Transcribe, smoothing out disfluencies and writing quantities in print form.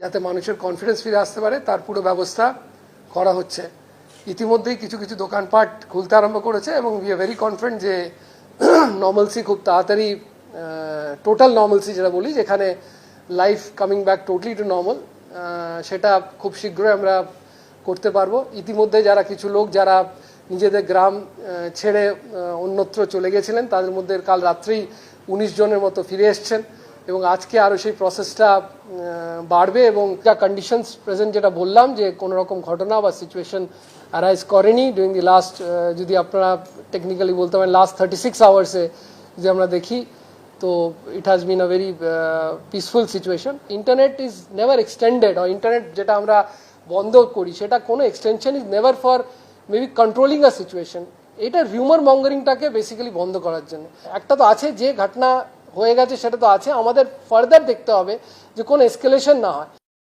যাতে মানুষের কনফিডেন্স ফিরে আসতে পারে তার পুরো ব্যবস্থা করা হচ্ছে। ইতিমধ্যেই কিছু কিছু দোকানপাট খুলতে আরম্ভ করেছে এবং উই আর ভেরি কনফিডেন্ট যে নর্মালসি খুব তাড়াতাড়ি, টোটাল নর্মালসি যেটা বলি, যেখানে life coming back totally to normal, সেটা খুব শীঘ্রই আমরা করতে পারবো। ইতিমধ্যে যারা কিছু লোক যারা নিজেদের গ্রাম ছেড়ে অন্যত্র চলে গেছিলেন তাদের মধ্যে কাল রাত্রেই 19 জনের মতো ফিরে এসছেন এবং আজকে আরও সেই প্রসেসটা বাড়বে এবং যা কন্ডিশনস প্রেজেন্ট যেটা বললাম যে কোনো রকম ঘটনা বা সিচুয়েশন অ্যারাইজ করেনি ডিউরিং দি লাস্ট, যদি আপনারা টেকনিক্যালি বলতে পারেন লাস্ট 36 আওয়ার্সে যদি আমরা দেখি, তো it has been a very peaceful situation. Internet is never extended, আর ইন্টারনেট যেটা আমরা বন্ধ করি সেটা কোনো extension is never for maybe controlling a situation. এটা রিউমার মঙ্গারিংটাকে বেসিক্যালি বন্ধ করার জন্য। একটা তো আছে যে ঘটনা হয়ে গেছে সেটা তো আছে, আমাদের ফার্দার দেখতে হবে যে কোনো এসকেলেশন না হয়।